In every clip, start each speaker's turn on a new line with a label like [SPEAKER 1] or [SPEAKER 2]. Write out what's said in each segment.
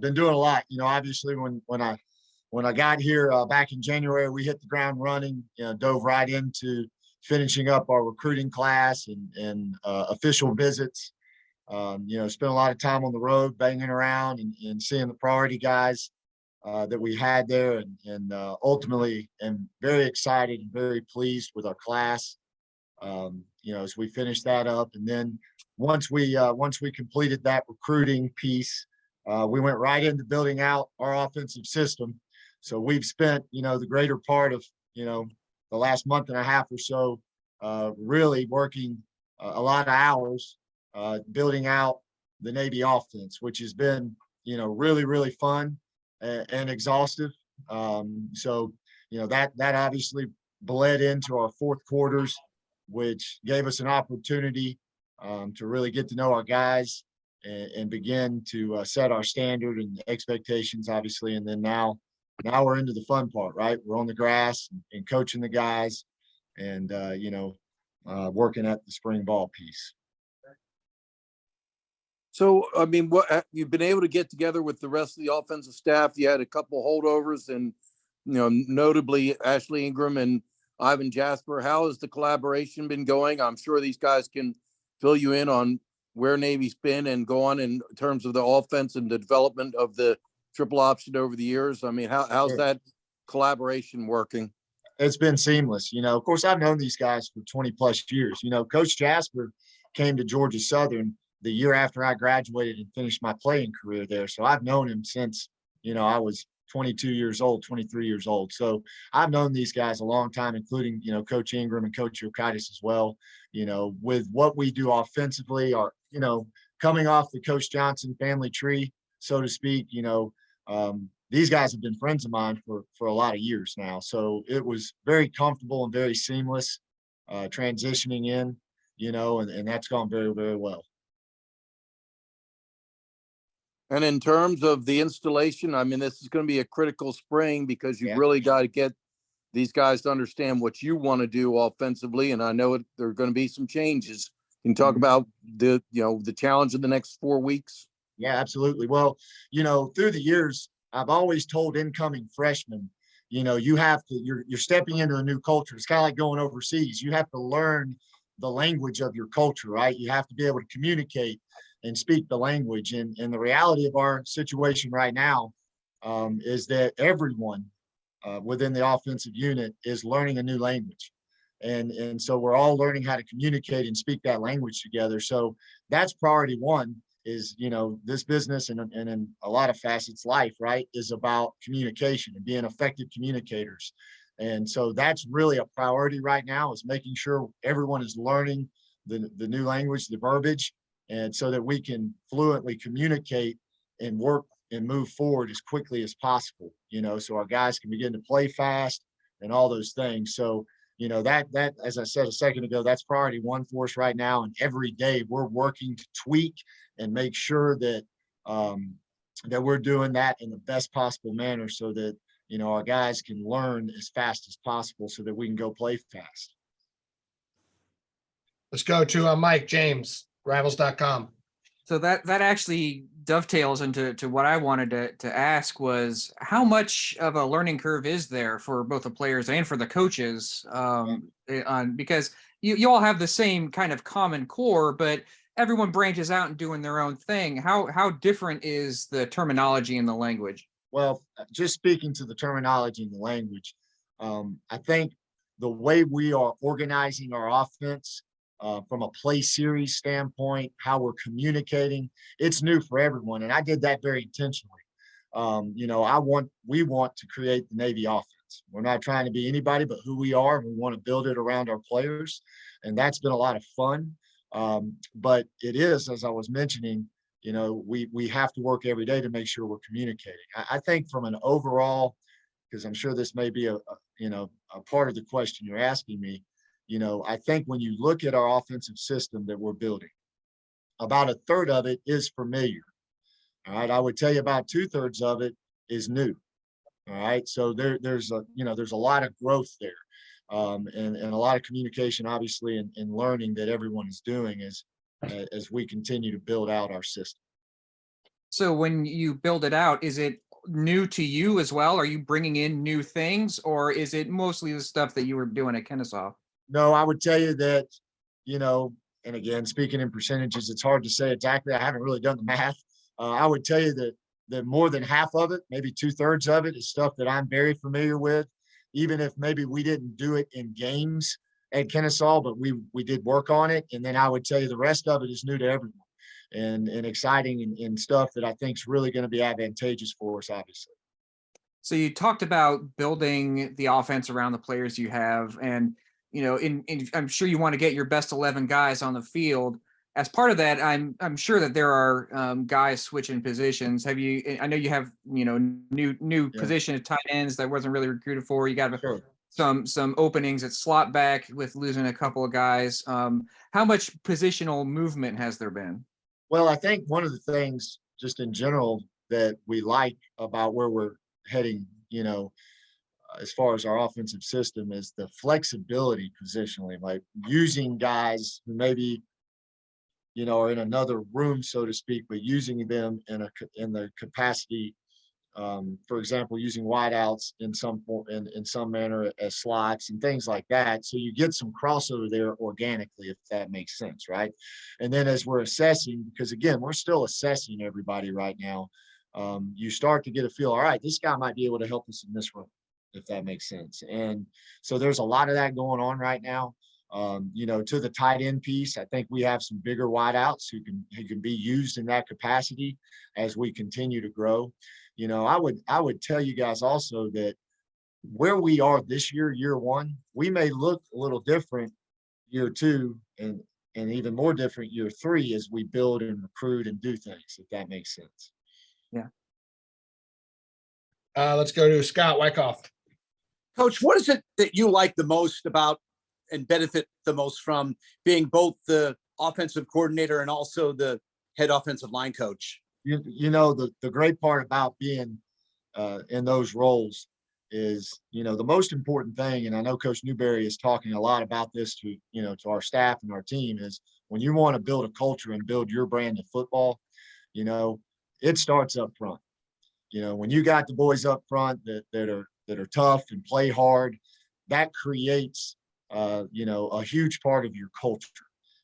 [SPEAKER 1] been doing a lot. Obviously when I got here back in January, we hit the ground running. Dove right into finishing up our recruiting class and official visits. Spent a lot of time on the road, banging around and seeing the priority guys that we had there, and ultimately am very excited and very pleased with our class. As we finished that up, and then once we completed that recruiting piece, we went right into building out our offensive system. So we've spent the greater part of the last month and a half or so really working a lot of hours building out the Navy offense, which has been really fun and exhaustive. So that obviously bled into our fourth quarters, which gave us an opportunity to really get to know our guys and begin to set our standard and expectations, obviously. And then now we're into the fun part, right? We're on the grass and coaching the guys and, working at the spring ball piece.
[SPEAKER 2] So, I mean, what you've been able to get together with the rest of the offensive staff? You had a couple holdovers, and notably Ashley Ingram and Ivan Jasper. How has the collaboration been going? I'm sure these guys can fill you in on where Navy's been and go on in terms of the offense and the development of the triple option over the years. I mean, how's that collaboration working?
[SPEAKER 1] It's been seamless. Of course, I've known these guys for 20 plus years. Coach Jasper came to Georgia Southern the year after I graduated and finished my playing career there. So I've known him since, I was 22 years old, 23 years old. So I've known these guys a long time, including, Coach Ingram and Coach Yokitis as well. With what we do offensively, or, coming off the Coach Johnson family tree, so to speak, these guys have been friends of mine for a lot of years now. So it was very comfortable and very seamless transitioning in, and that's gone very, very well.
[SPEAKER 2] And in terms of the installation, I mean, this is going to be a critical spring because you've really got to get these guys to understand what you want to do offensively. And I know there are going to be some changes. Can you talk about the challenge of the next 4 weeks?
[SPEAKER 1] Yeah, absolutely. Well, through the years, I've always told incoming freshmen, you have to, you're stepping into a new culture. It's kind of like going overseas. You have to learn the language of your culture, right? You have to be able to communicate and speak the language. And the reality of our situation right now is that everyone within the offensive unit is learning a new language. And so we're all learning how to communicate and speak that language together. So that's priority one, is, this business and in a lot of facets, life, right, is about communication and being effective communicators. And so that's really a priority right now, is making sure everyone is learning the new language, the verbiage, and so that we can fluently communicate and work and move forward as quickly as possible, so our guys can begin to play fast and all those things. So, that, as I said a second ago, that's priority one for us right now. And every day we're working to tweak and make sure that, that we're doing that in the best possible manner so that, our guys can learn as fast as possible so that we can go play fast.
[SPEAKER 3] Let's go to Mike James, Rivals.com.
[SPEAKER 4] So that actually dovetails into what I wanted to ask was, how much of a learning curve is there for both the players and for the coaches? Because you all have the same kind of common core, but everyone branches out and doing their own thing. How different is the terminology and the language?
[SPEAKER 1] Well, just speaking to the terminology and the language, I think the way we are organizing our offense from a play series standpoint, how we're communicating, it's new for everyone. And I did that very intentionally. We want to create the Navy offense. We're not trying to be anybody but who we are. We want to build it around our players. And that's been a lot of fun. But it is, as I was mentioning, we have to work every day to make sure we're communicating. I think from an overall, because I'm sure this may be a part of the question you're asking me, I think when you look at our offensive system that we're building, about a third of it is familiar. All right. I would tell you about 2/3 of it is new. All right. So there's a lot of growth there. And a lot of communication, obviously, and learning that everyone is doing as we continue to build out our system.
[SPEAKER 4] So when you build it out, is it new to you as well? Are you bringing in new things, or is it mostly the stuff that you were doing at Kennesaw?
[SPEAKER 1] No, I would tell you that, and again, speaking in percentages, it's hard to say exactly. I haven't really done the math. I would tell you that more than half of it, maybe 2/3 of it, is stuff that I'm very familiar with, even if maybe we didn't do it in games at Kennesaw, but we did work on it. And then I would tell you the rest of it is new to everyone and exciting and stuff that I think is really going to be advantageous for us, obviously.
[SPEAKER 4] So you talked about building the offense around the players you have, and I'm sure you want to get your best 11 guys on the field. As part of that, I'm sure that there are guys switching positions. Have you? I know you have new
[SPEAKER 1] Yeah,
[SPEAKER 4] position at tight ends that wasn't really recruited for. You got
[SPEAKER 1] sure.
[SPEAKER 4] some openings at slot back with losing a couple of guys. How much positional movement has there been?
[SPEAKER 1] Well, I think one of the things just in general that we like about where we're heading, as far as our offensive system is the flexibility positionally, like using guys who maybe, are in another room, so to speak, but using them in the capacity, for example, using wideouts in some manner as slots and things like that. So you get some crossover there organically, if that makes sense, right? And then as we're assessing, because again, we're still assessing everybody right now, you start to get a feel. All right, this guy might be able to help us in this room, if that makes sense. And so there's a lot of that going on right now. To the tight end piece, I think we have some bigger wideouts who can be used in that capacity as we continue to grow. I would tell you guys also that where we are this year one, we may look a little different year two and even more different year three as we build and recruit and do things, if that makes sense.
[SPEAKER 4] Yeah.
[SPEAKER 3] Let's go to Scott Wyckoff.
[SPEAKER 5] Coach, what is it that you like the most about and benefit the most from being both the offensive coordinator and also the head offensive line coach?
[SPEAKER 1] The great part about being in those roles is, the most important thing, and I know Coach Newberry is talking a lot about this to our staff and our team, is when you want to build a culture and build your brand of football, it starts up front. When you got the boys up front that are tough and play hard, that creates a huge part of your culture.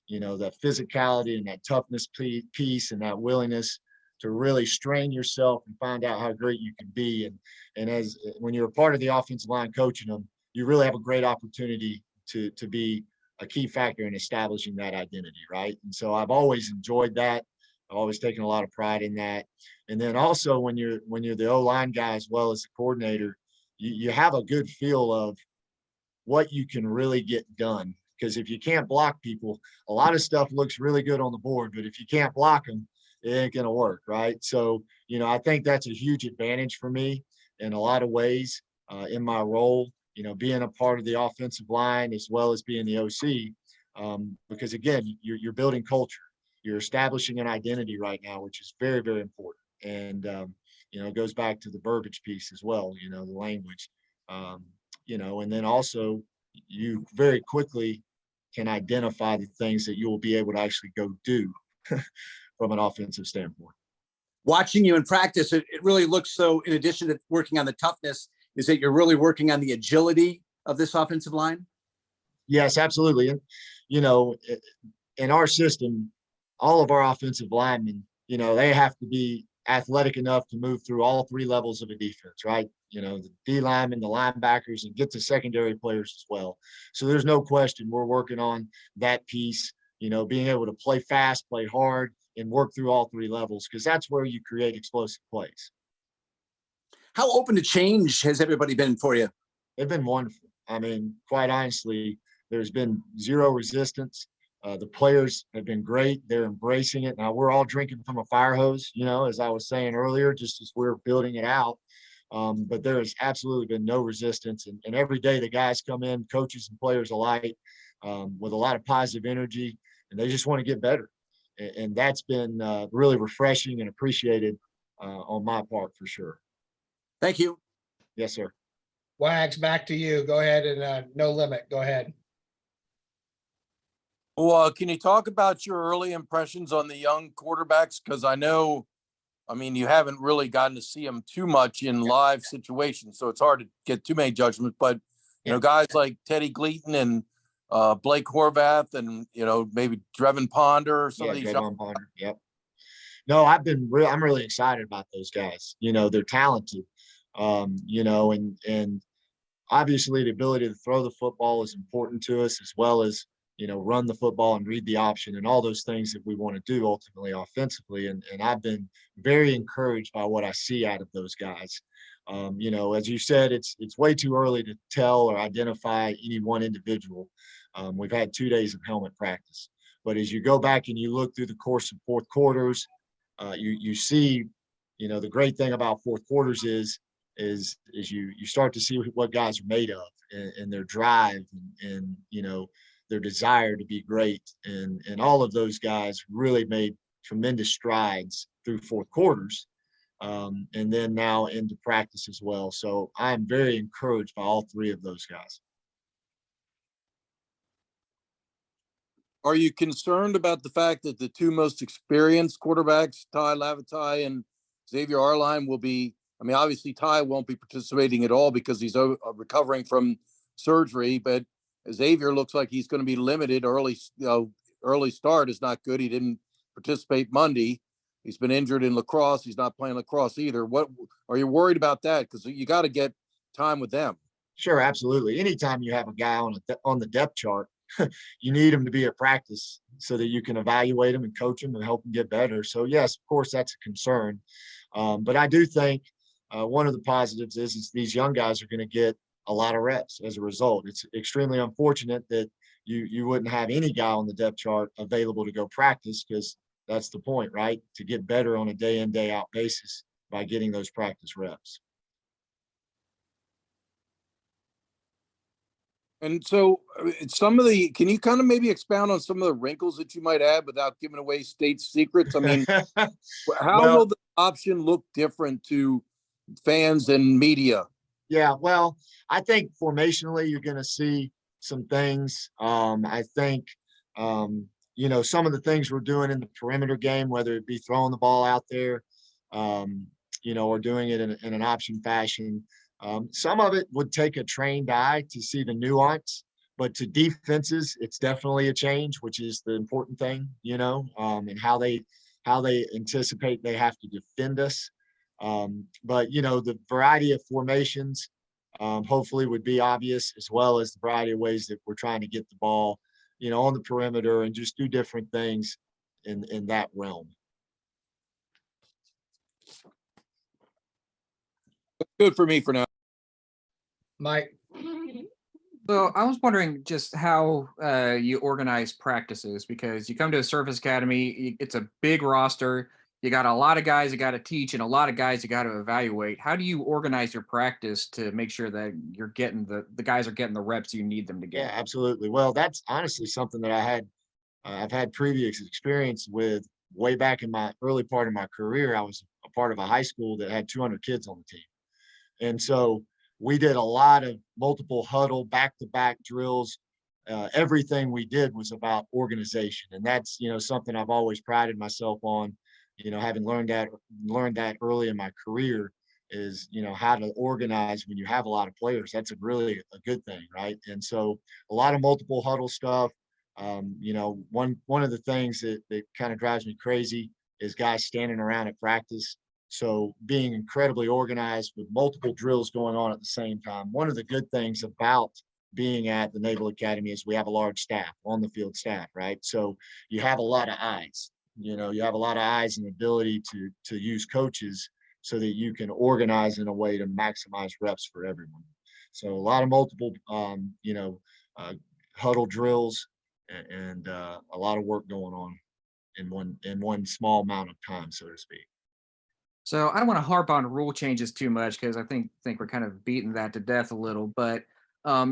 [SPEAKER 1] That physicality and that toughness piece and that willingness to really strain yourself and find out how great you can be. And as when you're a part of the offensive line coaching them, you really have a great opportunity to be a key factor in establishing that identity, right? And so I've always enjoyed that. I've always taken a lot of pride in that. And then also when you're the O-line guy as well as the coordinator, you have a good feel of what you can really get done. Because if you can't block people, a lot of stuff looks really good on the board, but if you can't block them, it ain't going to work, right? So, I think that's a huge advantage for me in a lot of ways in my role, being a part of the offensive line as well as being the OC, because again, you're building culture. You're establishing an identity right now, which is very, very important. And, it goes back to the verbiage piece as well, the language, and then also you very quickly can identify the things that you will be able to actually go do from an offensive standpoint.
[SPEAKER 5] Watching you in practice, it really looks so, in addition to working on the toughness, is that you're really working on the agility of this offensive line?
[SPEAKER 1] Yes, absolutely. And, in our system, all of our offensive linemen, they have to be athletic enough to move through all three levels of a defense, right? The D linemen, the linebackers, and get to secondary players as well. So there's no question we're working on that piece, being able to play fast, play hard, and work through all three levels, because that's where you create explosive plays.
[SPEAKER 5] How open to change has everybody been for you?
[SPEAKER 1] They've been wonderful. I mean, quite honestly, there's been zero resistance. The players have been great. They're embracing it. Now we're all drinking from a fire hose, as I was saying earlier, just as we're building it out. But there has absolutely been no resistance. And every day the guys come in, coaches and players alike, with a lot of positive energy, and they just want to get better. And that's been really refreshing and appreciated on my part for sure.
[SPEAKER 5] Thank you.
[SPEAKER 1] Yes, sir.
[SPEAKER 3] Wags, back to you. Go ahead and no limit. Go ahead.
[SPEAKER 2] Well, can you talk about your early impressions on the young quarterbacks? Because I know I mean, you haven't really gotten to see them too much in live situations, so it's hard to get too many judgments. But you know, guys like Teddy Gleaton and Blake Horvath, and you know, maybe Drevin Ponder or some of these.
[SPEAKER 1] Draymond Ponder. Yep. No, I'm really excited about those guys. You know, they're talented. You know, and obviously the ability to throw the football is important to us, as well as, you know, run the football and read the option and all those things that we want to do ultimately offensively. And I've been very encouraged by what I see out of those guys. You know, as you said, it's way too early to tell or identify any one individual. We've had 2 days of helmet practice, but as you go back and you look through the course of fourth quarters, you see, you know, the great thing about fourth quarters is you start to see what guys are made of, and their drive, and you know, their desire to be great, and all of those guys really made tremendous strides through fourth quarters, and then now into practice as well. So I'm very encouraged by all 3 of those guys.
[SPEAKER 2] Are you concerned about the fact that the 2 most experienced quarterbacks, Ty Lavataille and Xavier Arline, will be? I mean, obviously Ty won't be participating at all because he's recovering from surgery, but Xavier looks like he's going to be limited. Early start is not good. He didn't participate Monday. He's been injured in lacrosse. He's not playing lacrosse either. What are you worried about that? Because you got to get time with them.
[SPEAKER 1] Sure, absolutely. Anytime you have a guy on the depth chart, you need him to be at practice so that you can evaluate him and coach him and help him get better. So yes, of course, that's a concern. But I do think one of the positives is these young guys are going to get a lot of reps as a result. It's extremely unfortunate that you wouldn't have any guy on the depth chart available to go practice, because that's the point, right? To get better on a day in, day out basis by getting those practice reps.
[SPEAKER 2] And so can you kind of maybe expound on some of the wrinkles that you might add without giving away state secrets? I mean, how will the option look different to fans and media?
[SPEAKER 1] Yeah, well, I think formationally you're going to see some things. I think, you know, some of the things we're doing in the perimeter game, whether it be throwing the ball out there, you know, or doing it in an option fashion. Some of it would take a trained eye to see the nuance, but to defenses, it's definitely a change, which is the important thing, you know, and how they anticipate they have to defend us. But, you know, the variety of formations hopefully would be obvious, as well as the variety of ways that we're trying to get the ball, you know, on the perimeter and just do different things in that realm.
[SPEAKER 2] Good for me for now.
[SPEAKER 3] Mike,
[SPEAKER 4] So I was wondering just how you organize practices, because you come to a service academy, it's a big roster. You got a lot of guys you got to teach and a lot of guys you got to evaluate. How do you organize your practice to make sure that you're getting the guys are getting the reps you need them to
[SPEAKER 1] Yeah,
[SPEAKER 4] get?
[SPEAKER 1] absolutely. Well, that's honestly something that I've had previous experience with way back in my early part of my career. I was a part of a high school that had 200 kids on the team. And so we did a lot of multiple huddle, back-to-back drills. Everything we did was about organization. And that's, you know, something I've always prided myself on, you know, having learned that early in my career, is, you know, how to organize when you have a lot of players. That's really a good thing, right? And so a lot of multiple huddle stuff. You know, one of the things that kind of drives me crazy is guys standing around at practice. So being incredibly organized with multiple drills going on at the same time. One of the good things about being at the Naval Academy is we have a large staff, on the field staff, right? So you have a lot of eyes, you know, you have a lot of eyes and ability to use coaches so that you can organize in a way to maximize reps for everyone. So a lot of multiple, you know, huddle drills, and a lot of work going on in one small amount of time, so to speak.
[SPEAKER 4] So I don't want to harp on rule changes too much, because I think we're kind of beating that to death a little. But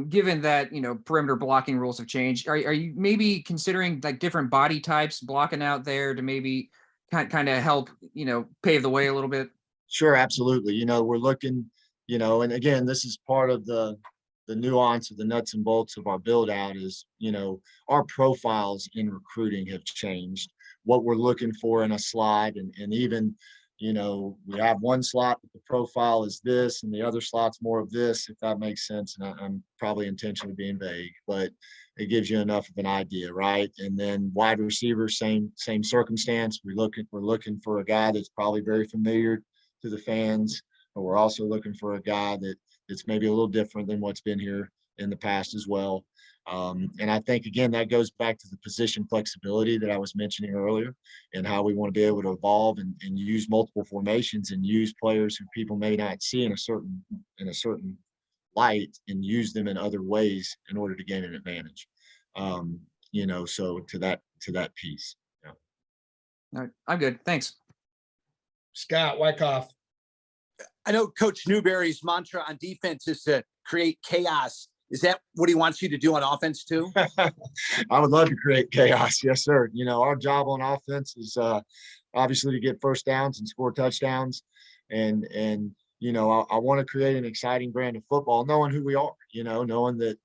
[SPEAKER 4] given that, you know, perimeter blocking rules have changed, are you maybe considering like different body types blocking out there to maybe kind of help, you know, pave the way a little bit?
[SPEAKER 1] Sure, absolutely. You know, we're looking, you know, and again, this is part of the nuance of the nuts and bolts of our build out is, you know, our profiles in recruiting have changed. What we're looking for in a slide, and even we have one slot that the profile is this and the other slot's more of this, if that makes sense. And I'm probably intentionally being vague, but it gives you enough of an idea, right? And then wide receiver, same circumstance. We're looking for a guy that's probably very familiar to the fans, but we're also looking for a guy that's maybe a little different than what's been here in the past as well. And I think, again, that goes back to the position flexibility that I was mentioning earlier, and how we want to be able to evolve and use multiple formations and use players who people may not see in a certain light, and use them in other ways in order to gain an advantage. So to that piece. Yeah.
[SPEAKER 4] All right, I'm good. Thanks.
[SPEAKER 3] Scott Wyckoff.
[SPEAKER 5] I know Coach Newberry's mantra on defense is to create chaos. Is that what he wants you to do on offense too?
[SPEAKER 1] I would love to create chaos. Yes, sir. Our job on offense is obviously to get first downs and score touchdowns. And I want to create an exciting brand of football, knowing who we are, knowing that,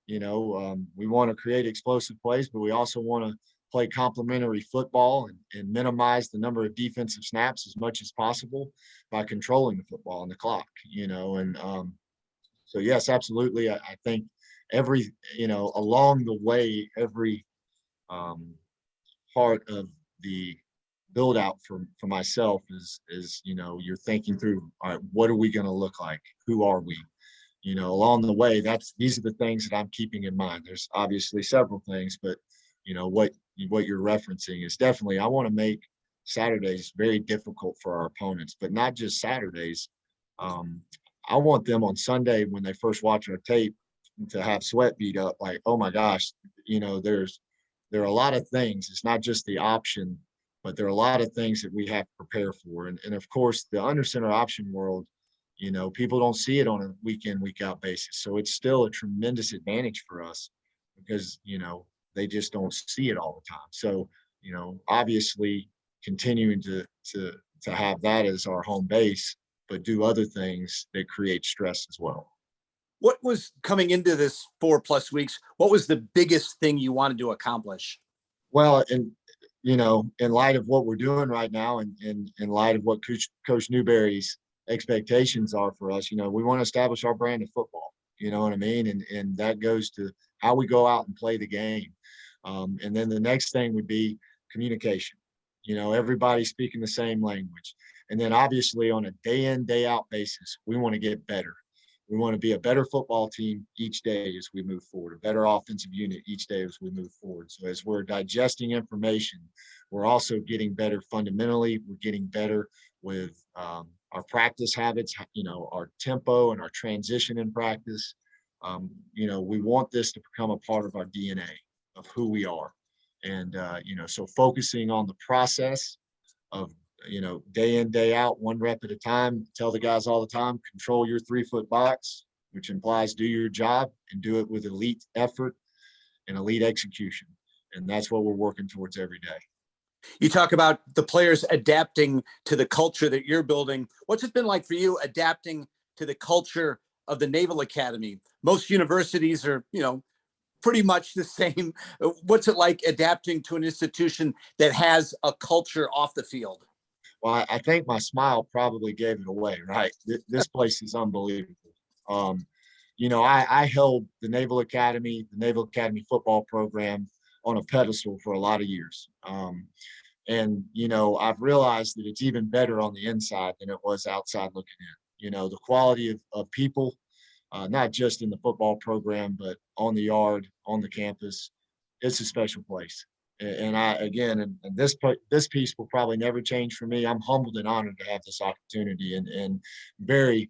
[SPEAKER 1] we want to create explosive plays, but we also want to play complementary football and minimize the number of defensive snaps as much as possible by controlling the football and the clock, So yes, absolutely. I think along the way, every part of the build out for myself is you're thinking through, all right, what are we going to look like? Who are we? Along the way, these are the things that I'm keeping in mind. There's obviously several things, but what you're referencing is definitely, I want to make Saturdays very difficult for our opponents, but not just Saturdays. I want them on Sunday, when they first watch our tape, to have sweat beat up, like, oh my gosh, there are a lot of things. It's not just the option, but there are a lot of things that we have to prepare for. And of course, the under center option world, people don't see it on a week in, week out basis. So it's still a tremendous advantage for us, because, they just don't see it all the time. So, obviously continuing to have that as our home base, but do other things that create stress as well.
[SPEAKER 5] What was coming into this 4+ weeks? What was the biggest thing you wanted to accomplish?
[SPEAKER 1] Well, in light of what we're doing right now, and in light of what Coach Newberry's expectations are for us, we want to establish our brand of football. You know what I mean? And that goes to how we go out and play the game. And then the next thing would be communication. Everybody speaking the same language. And then obviously on a day in, day out basis, we want to get better. We want to be a better football team each day as we move forward, a better offensive unit each day as we move forward. So as we're digesting information, we're also getting better fundamentally. We're getting better with our practice habits, our tempo and our transition in practice. We want this to become a part of our DNA of who we are. And, so focusing on the process of, day in, day out, one rep at a time. Tell the guys all the time, control your 3-foot box, which implies do your job and do it with elite effort and elite execution. And that's what we're working towards every day.
[SPEAKER 5] You talk about the players adapting to the culture that you're building. What's it been like for you adapting to the culture of the Naval Academy? Most universities are, pretty much the same. What's it like adapting to an institution that has a culture off the field?
[SPEAKER 1] Well, I think my smile probably gave it away, right? This place is unbelievable. I held the Naval Academy football program on a pedestal for a lot of years. And I've realized that it's even better on the inside than it was outside looking in. The quality of people, not just in the football program, but on the yard, on the campus, it's a special place. And this piece will probably never change for me. I'm humbled and honored to have this opportunity, and very,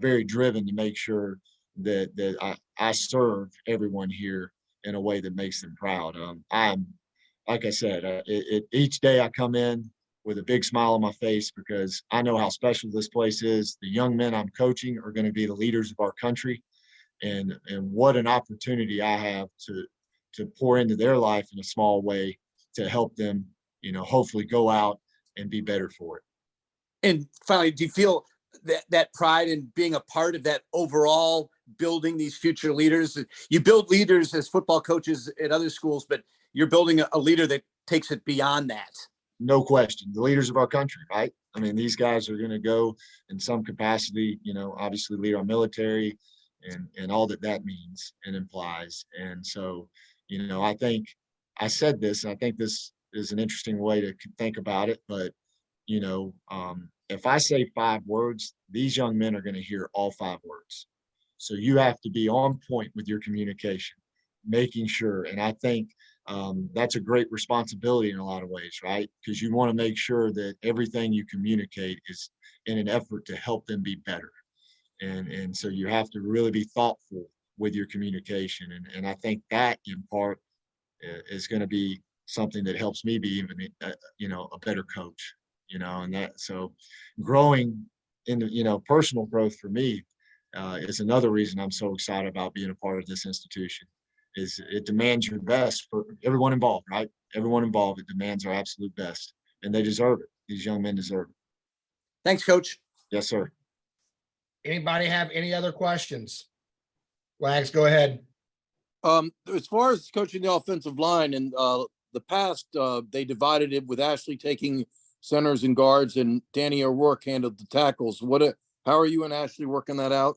[SPEAKER 1] very driven to make sure that I serve everyone here in a way that makes them proud. I'm, like I said, each day I come in with a big smile on my face, because I know how special this place is. The young men I'm coaching are going to be the leaders of our country, and what an opportunity I have to pour into their life in a small way to help them, hopefully go out and be better for it.
[SPEAKER 5] And finally, do you feel that pride in being a part of that overall building these future leaders? You build leaders as football coaches at other schools, but you're building a leader that takes it beyond that.
[SPEAKER 1] no question, the leaders of our country, right? I mean, these guys are going to go in some capacity, obviously lead our military and all that means and implies. And so, I think I said this, and I think this is an interesting way to think about it, but if I say 5 words, these young men are going to hear all 5 words. So you have to be on point with your communication, making sure. And I think that's a great responsibility in a lot of ways, right? Because you want to make sure that everything you communicate is in an effort to help them be better. And so you have to really be thoughtful with your communication. And I think that in part is going to be something that helps me be even, a better coach, and that, so growing into, personal growth for me is another reason I'm so excited about being a part of this institution. Is it demands your best for everyone involved, right? Everyone involved, it demands our absolute best, and they deserve it. These young men deserve it.
[SPEAKER 5] Thanks, Coach.
[SPEAKER 1] Yes, sir.
[SPEAKER 3] Anybody have any other questions? Wags, go ahead.
[SPEAKER 2] As far as coaching the offensive line in the past, they divided it with Ashley taking centers and guards, and Danny O'Rourke handled the tackles. How are you and Ashley working that out?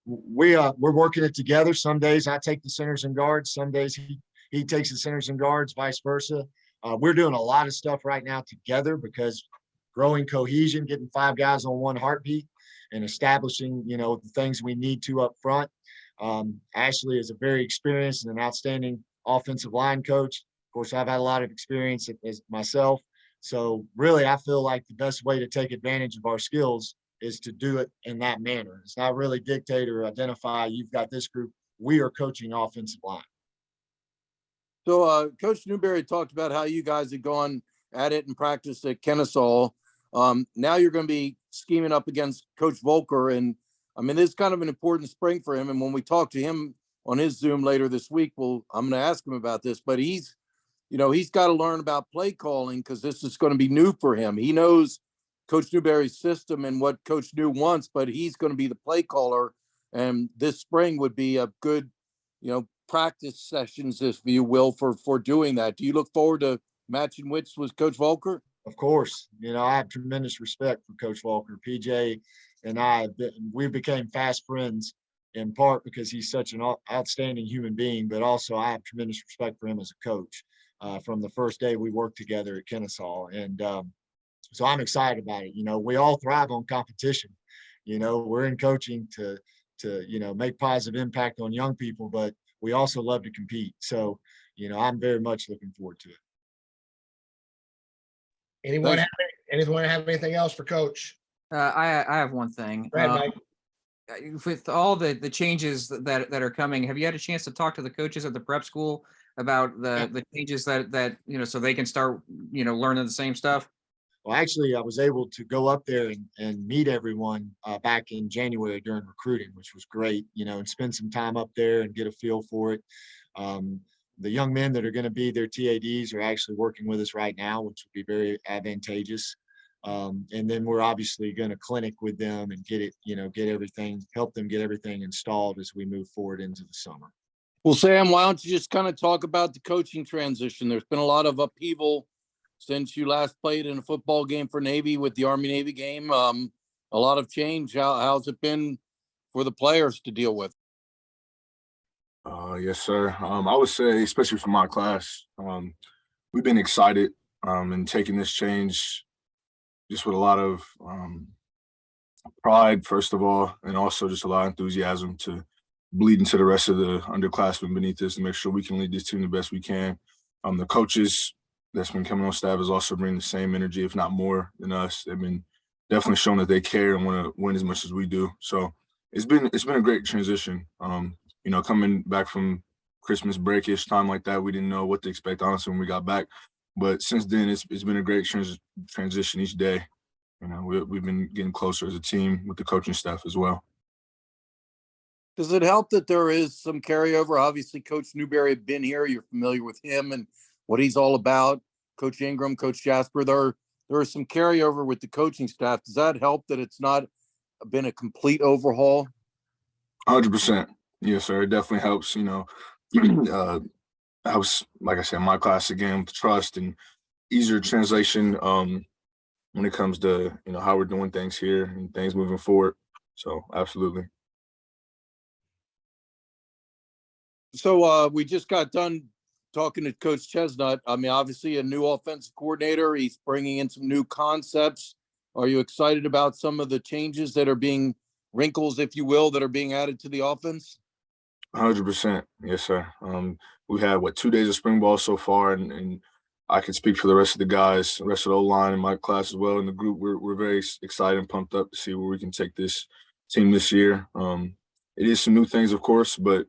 [SPEAKER 1] We're working it together. Some days I take the centers and guards. Some days he takes the centers and guards, vice versa. We're doing a lot of stuff right now together because growing cohesion, getting 5 guys on one heartbeat, and establishing the things we need to up front. Ashley is a very experienced and an outstanding offensive line coach. Of course, I've had a lot of experience as myself. So really, I feel like the best way to take advantage of our skills is to do it in that manner. It's not really dictate or identify, you've got this group. We are coaching offensive line.
[SPEAKER 2] So Coach Newberry talked about how you guys had gone at it and practiced at Kennesaw. Now you're going to be scheming up against Coach Volker. And I mean, this is kind of an important spring for him. And when we talk to him on his Zoom later this week, I'm going to ask him about this, but he's got to learn about play calling because this is going to be new for him. He knows Coach Newberry's system and what Coach New wants, but he's going to be the play caller. And this spring would be a good, practice sessions, if you will, for doing that. Do you look forward to matching wits with Coach Volker?
[SPEAKER 1] Of course. I have tremendous respect for Coach Volker. PJ and we became fast friends in part because he's such an outstanding human being, but also I have tremendous respect for him as a coach from the first day we worked together at Kennesaw. And so I'm excited about it. We all thrive on competition. We're in coaching to make positive impact on young people, but we also love to compete. So, I'm very much looking forward to it.
[SPEAKER 3] Anyone have anything else for Coach?
[SPEAKER 4] I have one thing.
[SPEAKER 3] Go ahead, Mike.
[SPEAKER 4] With all the changes that are coming, have you had a chance to talk to the coaches at the prep school about the changes that so they can start learning the same stuff?
[SPEAKER 1] Well, actually, I was able to go up there and meet everyone back in January during recruiting, which was great, and spend some time up there and get a feel for it. The young men that are going to be their TADs are actually working with us right now, which will be very advantageous. And then we're obviously going to clinic with them and help them get everything installed as we move forward into the summer.
[SPEAKER 2] Well, Sam, why don't you just kind of talk about the coaching transition? There's been a lot of upheaval since you last played in a football game for Navy with the Army-Navy game. A lot of change. How's it been for the players to deal with?
[SPEAKER 6] Yes, sir. I would say, especially for my class, we've been excited and taking this change just with a lot of pride, first of all, and also just a lot of enthusiasm to bleed into the rest of the underclassmen beneath us to make sure we can lead this team the best we can. The coaches that's been coming on staff is also bringing the same energy, if not more, than us. They've been definitely showing that they care and want to win as much as we do. So it's been a great transition. Coming back from Christmas break-ish time like that, we didn't know what to expect, honestly, when we got back. But since then, it's been a great transition each day. We've been getting closer as a team with the coaching staff as well.
[SPEAKER 2] Does it help that there is some carryover? Obviously, Coach Newberry had been here. You're familiar with him and what he's all about. Coach Ingram, Coach Jasper, there is some carryover with the coaching staff. Does that help that it's not been a complete overhaul?
[SPEAKER 6] 100%. Yes, sir. It definitely helps, helps, like I said, my class again with trust and easier translation when it comes to, you know, how we're doing things here and things moving forward. So absolutely.
[SPEAKER 2] So we just got done talking to Coach Chesnut. I mean, obviously a new offensive coordinator. He's bringing in some new concepts. Are you excited about some of the changes that are being wrinkles, if you will, that are being added to the offense?
[SPEAKER 6] 100%. Yes, sir. We had 2 days of spring ball so far, and I can speak for the rest of the guys, the rest of the O-line in my class as well. In the group, we're very excited and pumped up to see where we can take this team this year. It is some new things, of course, but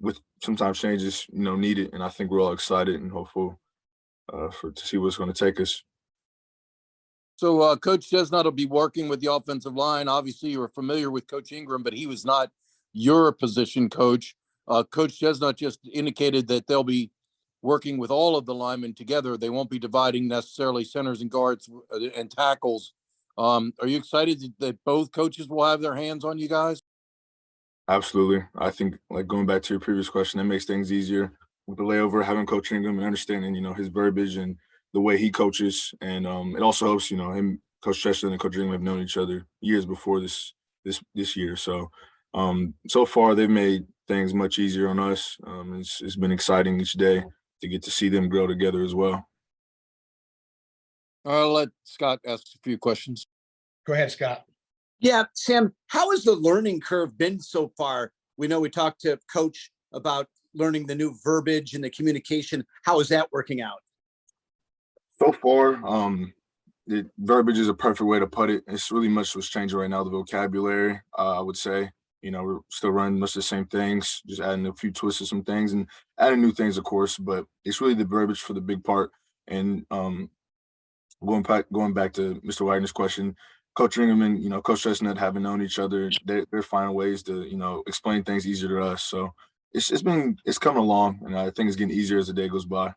[SPEAKER 6] with sometimes changes, you know, needed, and I think we're all excited and hopeful to see what's going to take us.
[SPEAKER 2] So Coach Chesnut will be working with the offensive line. Obviously, you were familiar with Coach Ingram, but he was not your position coach. Coach Chesnut just indicated that they'll be working with all of the linemen together. They won't be dividing necessarily centers and guards and tackles. Are you excited that both coaches will have their hands on you guys?
[SPEAKER 6] Absolutely. I think, like, going back to your previous question, that makes things easier with the layover, having Coach Ingram and understanding, you know, his verbiage and the way he coaches. And it also helps, you know, him, Coach Chesnut and Coach Ingram have known each other years before this year. So so far they've made things much easier on us. It's been exciting each day to get to see them grow together as well.
[SPEAKER 2] I'll let Scott ask a few questions.
[SPEAKER 3] Go ahead, Scott.
[SPEAKER 5] Yeah, Sam, how has the learning curve been so far? We know we talked to Coach about learning the new verbiage and the communication. How is that working out?
[SPEAKER 6] So far, the verbiage is a perfect way to put it. It's really much what's changing right now, the vocabulary, I would say. You know, we're still running much of the same things, just adding a few twists of some things and adding new things, of course, but it's really the verbiage for the big part. And going back to Mr. Wagner's question, Coach Ingram and, you know, Coach Chestnut, having known each other, they're finding ways to, you know, explain things easier to us. So it's coming along, and I think it's getting easier as the day goes by.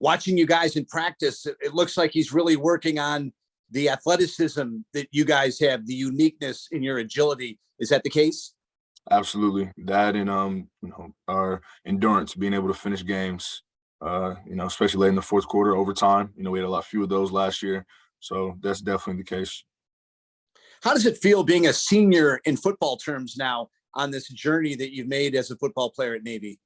[SPEAKER 5] Watching you guys in practice, it looks like he's really working on the athleticism that you guys have, the uniqueness in your agility. Is that the case?
[SPEAKER 6] Absolutely. That and you know, our endurance, being able to finish games, you know, especially late in the fourth quarter, overtime. You know, we had a lot few of those last year. So that's definitely the case.
[SPEAKER 5] How does it feel being a senior in football terms now on this journey that you've made as a football player at Navy?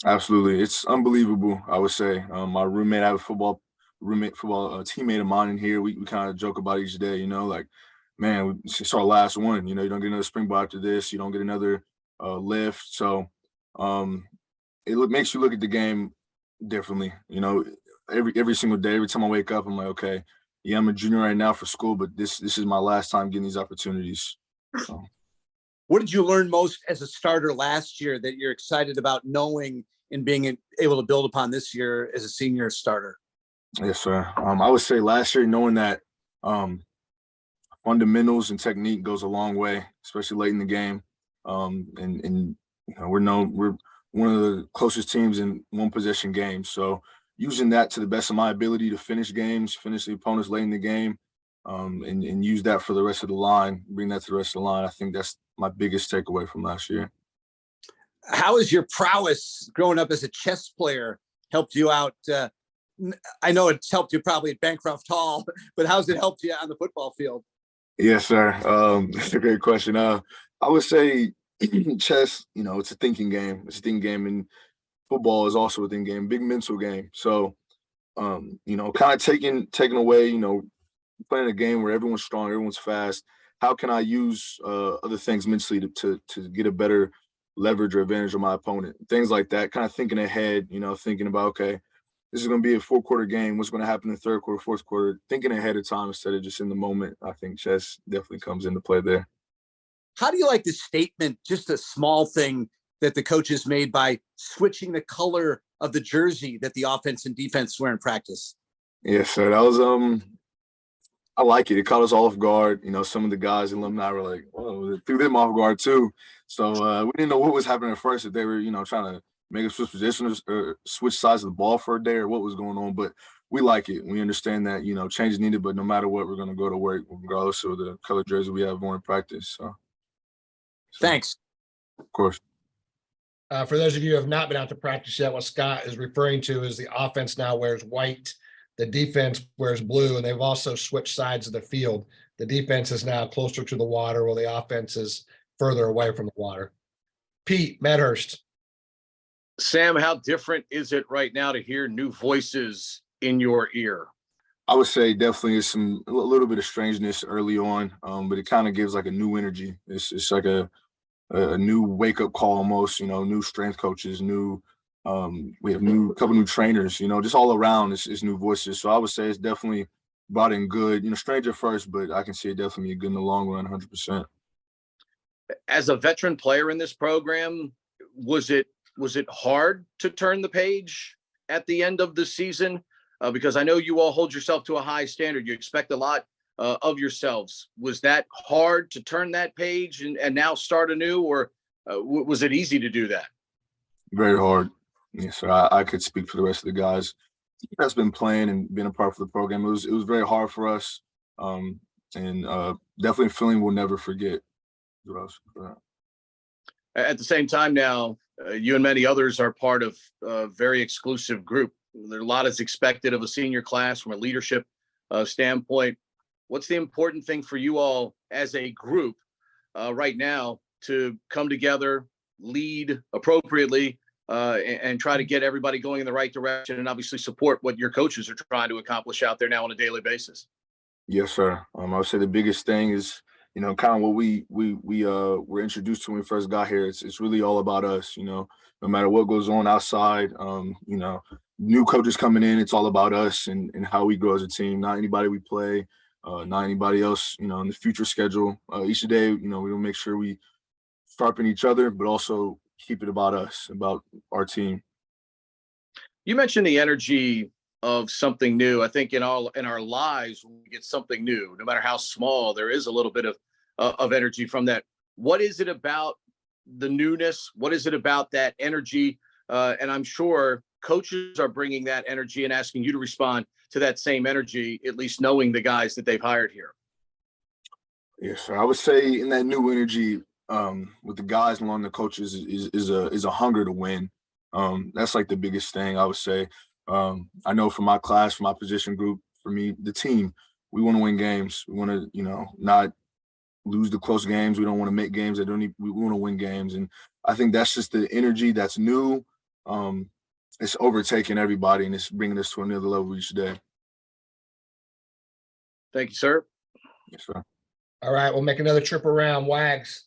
[SPEAKER 6] Absolutely. It's unbelievable, I would say. My roommate, I have a football teammate of mine in here. We kind of joke about each day, you know, like, man, it's our last one. You know, you don't get another spring ball after this. You don't get another lift. So makes you look at the game differently. You know, every single day, every time I wake up, I'm like, okay, yeah, I'm a junior right now for school, but this is my last time getting these opportunities. So.
[SPEAKER 5] What did you learn most as a starter last year that you're excited about knowing and being able to build upon this year as a senior starter?
[SPEAKER 6] Yes, sir. I would say last year, knowing that fundamentals and technique goes a long way, especially late in the game. And you know, we're one of the closest teams in one possession games. So using that to the best of my ability to finish games, finish the opponents late in the game, and use that for the rest of the line, bring that to the rest of the line. I think that's my biggest takeaway from last year.
[SPEAKER 5] How has your prowess growing up as a chess player helped you out? I know it's helped you probably at Bancroft Hall, but how's it helped you on the football field?
[SPEAKER 6] Yes, sir. That's a great question. I would say chess, you know, it's a thinking game. It's a thinking game, and football is also a thinking game, big mental game. So, you know, kind of taking away, you know, playing a game where everyone's strong, everyone's fast. How can I use other things mentally to get a better leverage or advantage of my opponent? Things like that, kind of thinking ahead, you know, thinking about, okay, this is going to be a 4-quarter game. What's going to happen in the third quarter, fourth quarter? Thinking ahead of time instead of just in the moment. I think chess definitely comes into play there.
[SPEAKER 5] How do you like the statement, just a small thing that the coaches made by switching the color of the jersey that the offense and defense wear in practice?
[SPEAKER 6] Yes, sir. That was I like it. It caught us all off guard. You know, some of the guys, alumni, were like, "Whoa!" It threw them off guard too. So we didn't know what was happening at first. If they were, you know, trying to make us switch positions or switch sides of the ball for a day, or what was going on. But we like it. We understand that, you know, change is needed. But no matter what, we're going to go to work, regardless of the color jersey we have on in practice. So
[SPEAKER 5] Thanks.
[SPEAKER 6] of course.
[SPEAKER 3] For those of you who have not been out to practice yet, what Scott is referring to is the offense now wears white The defense wears blue, and they've also switched sides of the field. The defense is now closer to the water, while the offense is further away from the water. Pete Medhurst.
[SPEAKER 7] Sam, how different is it right now to hear new voices in your ear?
[SPEAKER 6] I would say definitely is a little bit of strangeness early on, but it kind of gives like a new energy. It's like a new wake up call almost. New strength coaches, we have couple new trainers. Just all around is new voices. So I would say it's definitely brought in good. Strange at first, but I can see it definitely good in the long run, 100%.
[SPEAKER 7] As a veteran player in this program, was it hard to turn the page at the end of the season? Because I know you all hold yourself to a high standard. You expect a lot of yourselves. Was that hard to turn that page and now start anew, or was it easy to do that?
[SPEAKER 6] Very hard. Yes, sir. I could speak for the rest of the guys that's been playing and been a part of the program. It was very hard for us, and definitely a feeling we'll never forget.
[SPEAKER 7] At the same time now, you and many others are part of a very exclusive group. There a lot is expected of a senior class from a leadership standpoint. What's the important thing for you all as a group right now to come together, lead appropriately, and try to get everybody going in the right direction, and obviously support what your coaches are trying to accomplish out there now on a daily basis?
[SPEAKER 6] Yes, sir. I would say the biggest thing is, kind of what we were introduced to when we first got here. It's really all about us. No matter what goes on outside, new coaches coming in, it's all about us and how we grow as a team. Not anybody we play, not anybody else. In the future schedule, each day, we will make sure we sharpen each other, but also keep it about us, about our team.
[SPEAKER 7] You mentioned the energy of something new. I think in our lives, when we get something new, no matter how small, there is a little bit of energy from that. What is it about the newness? What is it about that energy? And I'm sure coaches are bringing that energy and asking you to respond to that same energy, at least knowing the guys that they've hired here.
[SPEAKER 6] Yes, sir. I would say in that new energy, with the guys along the coaches is a hunger to win. That's like the biggest thing I would say. I know for my class, for my position group, for me, the team, we want to win games. We want to, not lose the close games. We don't want to make games that don't. We want to win games, and I think that's just the energy that's new. It's overtaking everybody, and it's bringing us to another level each day.
[SPEAKER 7] Thank you, sir.
[SPEAKER 6] Yes, sir.
[SPEAKER 3] All right, we'll make another trip around. Wags.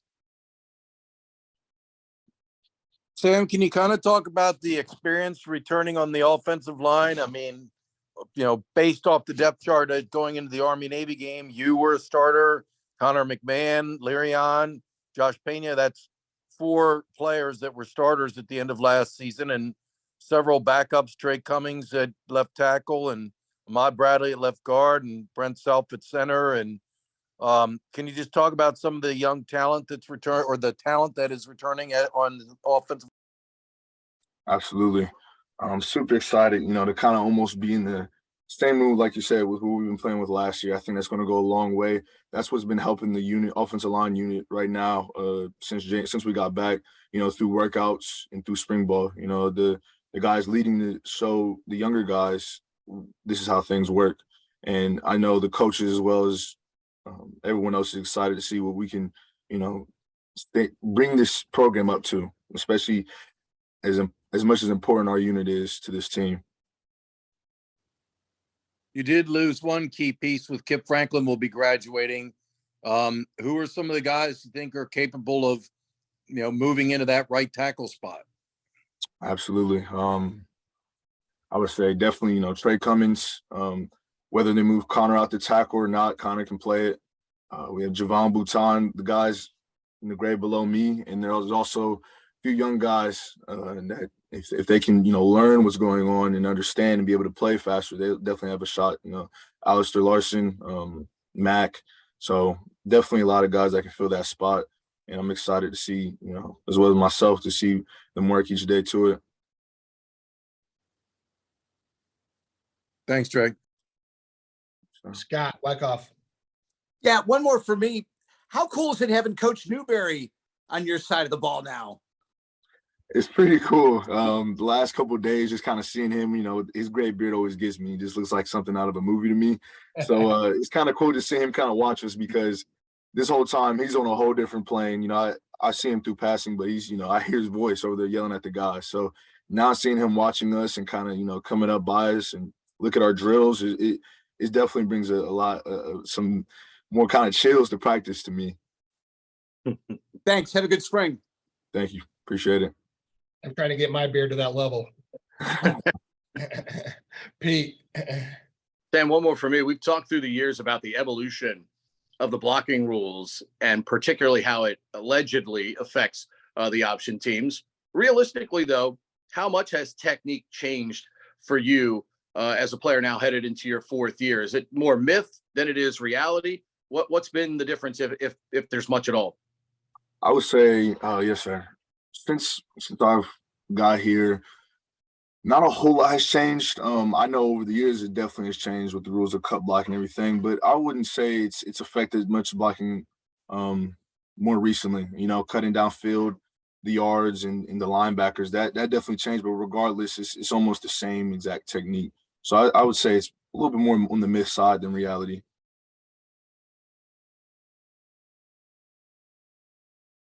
[SPEAKER 2] Sam, can you kind of talk about the experience returning on the offensive line? I mean, based off the depth chart going into the Army-Navy game, you were a starter, Connor McMahon, Lirion, Josh Pena. That's 4 players that were starters at the end of last season, and several backups, Trey Cummings at left tackle and Ahmad Bradley at left guard and Brent Self at center. And can you just talk about some of the young talent that's returned, or the talent that is returning on the offensive?
[SPEAKER 6] Absolutely. I'm super excited, to kind of almost be in the same mood, like you said, with who we've been playing with last year. I think that's going to go a long way. That's what's been helping the offensive line unit right now, since we got back, through workouts and through spring ball. The guys leading to show the younger guys this is how things work. And I know the coaches as well as everyone else is excited to see what we can, bring this program up to, especially as much as important our unit is to this team.
[SPEAKER 2] You did lose one key piece with Kip Franklin will be graduating. Who are some of the guys you think are capable of, moving into that right tackle spot?
[SPEAKER 6] Absolutely. I would say definitely, Trey Cummings, whether they move Connor out to tackle or not, Connor can play it. We have Javon Bouton, the guys in the grade below me. And there's also a few young guys that if they can, learn what's going on and understand and be able to play faster, they'll definitely have a shot. Alistair Larson, Mac. So definitely a lot of guys that can fill that spot. And I'm excited to see, as well as myself, to see them work each day to it.
[SPEAKER 2] Thanks, Trey.
[SPEAKER 3] Scott Wyckoff.
[SPEAKER 5] Yeah, one more for me. How cool is it having Coach Newberry on your side of the ball now?
[SPEAKER 6] It's pretty cool. The last couple of days, just kind of seeing him, his gray beard always gets me. He just looks like something out of a movie to me. So it's kind of cool to see him kind of watch us because this whole time he's on a whole different plane. I see him through passing, but he's, I hear his voice over there yelling at the guys. So now seeing him watching us and kind of, coming up by us and look at our drills, it definitely brings a lot, some more kind of chills to practice to me.
[SPEAKER 5] Thanks. Have a good spring.
[SPEAKER 6] Thank you. Appreciate it.
[SPEAKER 3] I'm trying to get my beard to that level. Pete.
[SPEAKER 7] Dan, one more for me. We've talked through the years about the evolution of the blocking rules and particularly how it allegedly affects the option teams. Realistically, though, how much has technique changed for you as a player now headed into your 4th year? Is it more myth than it is reality? What's been the difference if there's much at all?
[SPEAKER 6] I would say, yes, sir. Since I've got here, not a whole lot has changed. I know over the years it definitely has changed with the rules of cut block and everything, but I wouldn't say it's affected much blocking more recently. Cutting downfield, the yards and the linebackers, that definitely changed. But regardless, it's almost the same exact technique. So I would say it's a little bit more on the myth side than reality.